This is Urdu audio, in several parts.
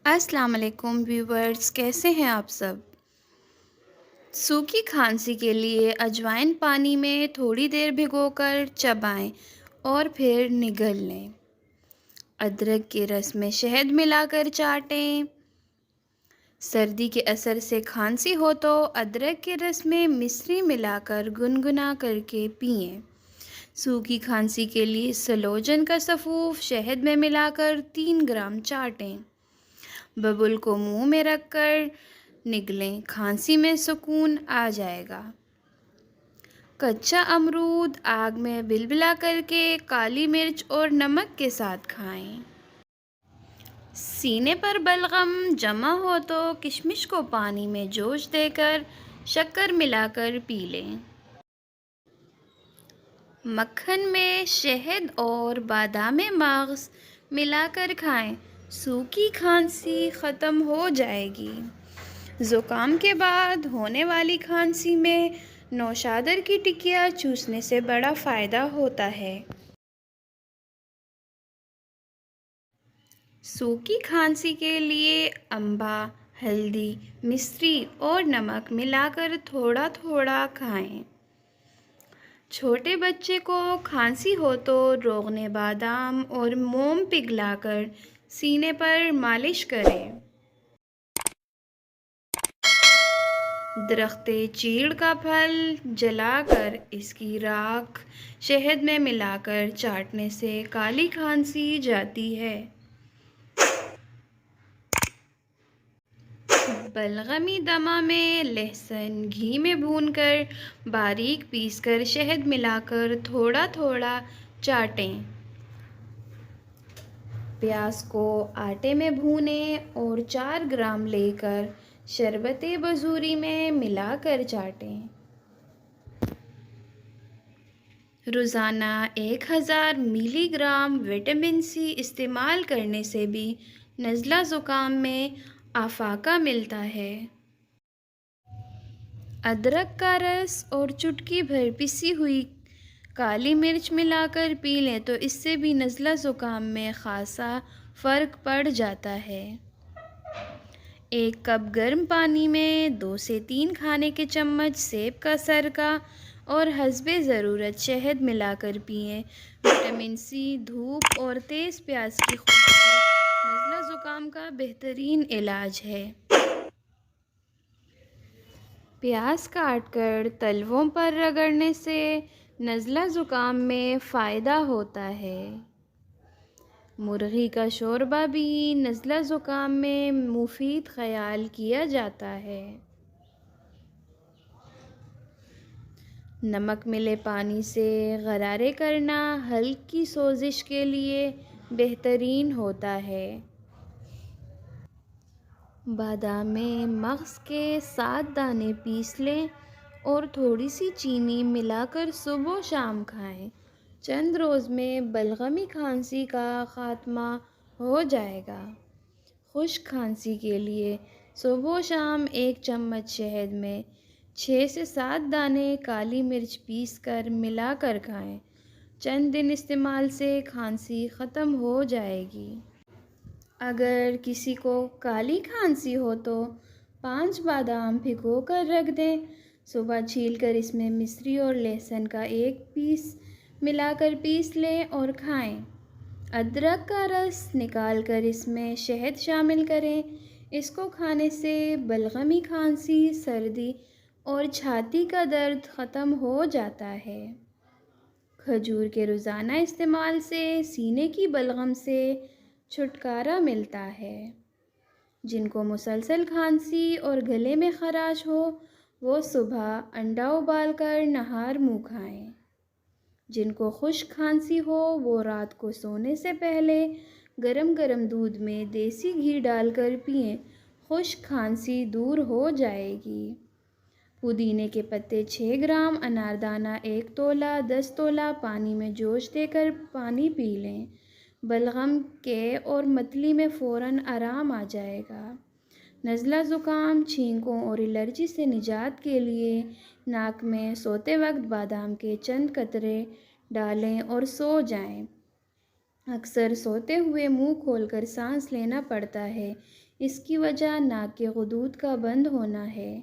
السلام علیکم ویورز، کیسے ہیں آپ سب؟ سوکھی کھانسی کے لیے اجوائن پانی میں تھوڑی دیر بھگو کر چبائیں اور پھر نگل لیں۔ ادرک کے رس میں شہد ملا کر چاٹیں۔ سردی کے اثر سے کھانسی ہو تو ادرک کے رس میں مصری ملا کر گنگنا کر کے پئیں۔ سوکھی کھانسی کے لیے سلوجن کا سفوف شہد میں ملا کر 3 گرام چاٹیں۔ ببل کو منہ میں رکھ کر نگلیں، کھانسی میں سکون آ جائے گا۔ کچا امرود آگ میں بلبلا کر کے کالی مرچ اور نمک کے ساتھ کھائیں۔ سینے پر بلغم جمع ہو تو کشمش کو پانی میں جوش دے کر شکر ملا کر پی لیں۔ مکھن میں شہد اور بادام مغز ملا کر کھائیں، سوکھی کھانسی ختم ہو جائے گی۔ زکام کے بعد ہونے والی کھانسی میں نوشادر کی ٹکیا چوسنے سے بڑا فائدہ ہوتا ہے۔ سوکھی کھانسی کے لیے امبا، ہلدی، مصری اور نمک ملا کر تھوڑا تھوڑا کھائیں۔ چھوٹے بچے کو کھانسی ہو تو روغن بادام اور موم پگھلا کر سینے پر مالش کریں۔ درخت چیڑ کا پھل جلا کر اس کی راکھ شہد میں ملا کر چاٹنے سے کالی کھانسی جاتی ہے۔ بلغمی دمہ میں لہسن گھی میں بھون کر باریک پیس کر شہد ملا کر تھوڑا تھوڑا چاٹیں۔ پیاز کو آٹے میں بھونیں اور 4 گرام لے کر شربت بزوری میں ملا کر چاٹیں۔ روزانہ 1000 ملی گرام وٹامن سی استعمال کرنے سے بھی نزلہ زکام میں افاقہ ملتا ہے۔ ادرک کا رس اور چٹکی بھر پسی ہوئی کالی مرچ ملا کر پی لیں تو اس سے بھی نزلہ زکام میں خاصا فرق پڑ جاتا ہے۔ 1 کپ گرم پانی میں 2 سے 3 کھانے کے چمچ سیب کا سرکہ اور حسب ضرورت شہد ملا کر پئیں۔ وٹامن سی دھوپ اور تیز پیاز کی خوشبو نزلہ زکام کا بہترین علاج ہے۔ پیاز کاٹ کر تلووں پر رگڑنے سے نزلہ زکام میں فائدہ ہوتا ہے۔ مرغی کا شوربہ بھی نزلہ زکام میں مفید خیال کیا جاتا ہے۔ نمک ملے پانی سے غرارے کرنا ہلکی سوزش کے لیے بہترین ہوتا ہے۔ بادام مغز کے 7 دانے پیس لیں اور تھوڑی سی چینی ملا کر صبح و شام کھائیں۔ چند روز میں بلغمی کھانسی کا خاتمہ ہو جائے گا۔ خشک کھانسی کے لیے صبح و شام 1 چمچ شہد میں 6 سے 7 دانے کالی مرچ پیس کر ملا کر کھائیں۔ چند دن استعمال سے کھانسی ختم ہو جائے گی۔ اگر کسی کو کالی کھانسی ہو تو 5 بادام بھگو کر رکھ دیں، صبح چھیل کر اس میں مصری اور لہسن کا 1 پیس ملا کر پیس لیں اور کھائیں۔ ادرک کا رس نکال کر اس میں شہد شامل کریں، اس کو کھانے سے بلغمی کھانسی، سردی اور چھاتی کا درد ختم ہو جاتا ہے۔ کھجور کے روزانہ استعمال سے سینے کی بلغم سے چھٹکارا ملتا ہے۔ جن کو مسلسل کھانسی اور گلے میں خراش ہو وہ صبح انڈا ابال کر نہار منہ کھائیں۔ جن کو خشک کھانسی ہو وہ رات کو سونے سے پہلے گرم گرم دودھ میں دیسی گھی ڈال کر پئیں، خشک کھانسی دور ہو جائے گی۔ پودینے کے پتے 6 گرام، اناردانہ 1 تولہ 10 تولہ پانی میں جوش دے کر پانی پی لیں، بلغم کے اور متلی میں فوراً آرام آ جائے گا۔ نزلہ زکام، چھینکوں اور الرجی سے نجات کے لیے ناک میں سوتے وقت بادام کے چند قطرے ڈالیں اور سو جائیں۔ اکثر سوتے ہوئے منہ کھول کر سانس لینا پڑتا ہے، اس کی وجہ ناک کے غدود کا بند ہونا ہے۔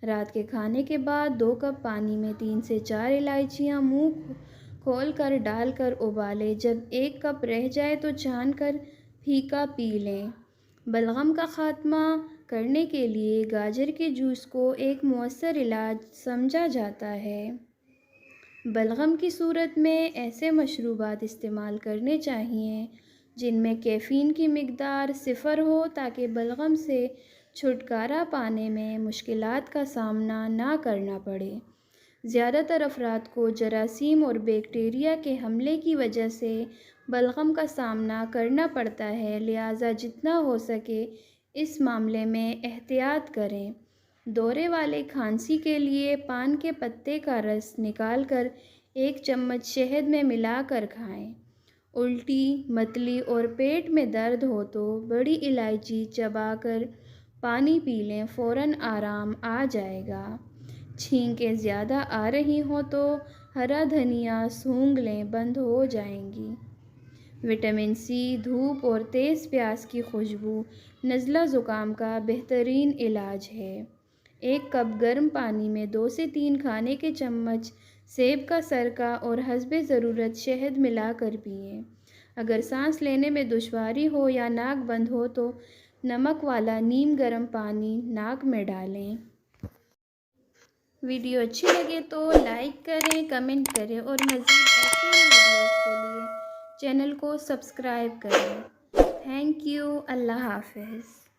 رات کے کھانے کے بعد 2 کپ پانی میں 3 سے 4 الائچیاں منہ کھول کر ڈال کر ابالیں۔ جب 1 کپ رہ جائے تو چھان کر پھیکا پی لیں۔ بلغم کا خاتمہ کرنے کے لیے گاجر کے جوس کو ایک مؤثر علاج سمجھا جاتا ہے۔ بلغم کی صورت میں ایسے مشروبات استعمال کرنے چاہئیں جن میں کیفین کی مقدار 0 ہو تاکہ بلغم سے چھٹکارا پانے میں مشکلات کا سامنا نہ کرنا پڑے۔ زیادہ تر افراد کو جراثیم اور بیکٹیریا کے حملے کی وجہ سے بلغم کا سامنا کرنا پڑتا ہے، لہٰذا جتنا ہو سکے اس معاملے میں احتیاط کریں۔ دورے والے کھانسی کے لیے پان کے پتے کا رس نکال کر 1 چمچ شہد میں ملا کر کھائیں۔ الٹی، متلی اور پیٹ میں درد ہو تو بڑی الائچی چبا کر پانی پی لیں، فوراً آرام آ جائے گا۔ چھینکیں زیادہ آ رہی ہوں تو ہرا دھنیا سونگھ لیں، بند ہو جائیں گی۔ وٹامن سی، دھوپ اور تیز پیاز کی خوشبو نزلہ زکام کا بہترین علاج ہے۔ 1 کپ گرم پانی میں 2 سے 3 کھانے کے چمچ سیب کا سرکہ اور حسب ضرورت شہد ملا کر پئیں۔ اگر سانس لینے میں دشواری ہو یا ناک بند ہو تو نمک والا نیم گرم پانی ناک میں ڈالیں۔ ویڈیو اچھی لگے تو لائک کریں، کمنٹ کریں اور مزید ایسے ہی ویڈیوز کے لیے چینل کو سبسکرائب کریں۔ Thank you. اللہ حافظ۔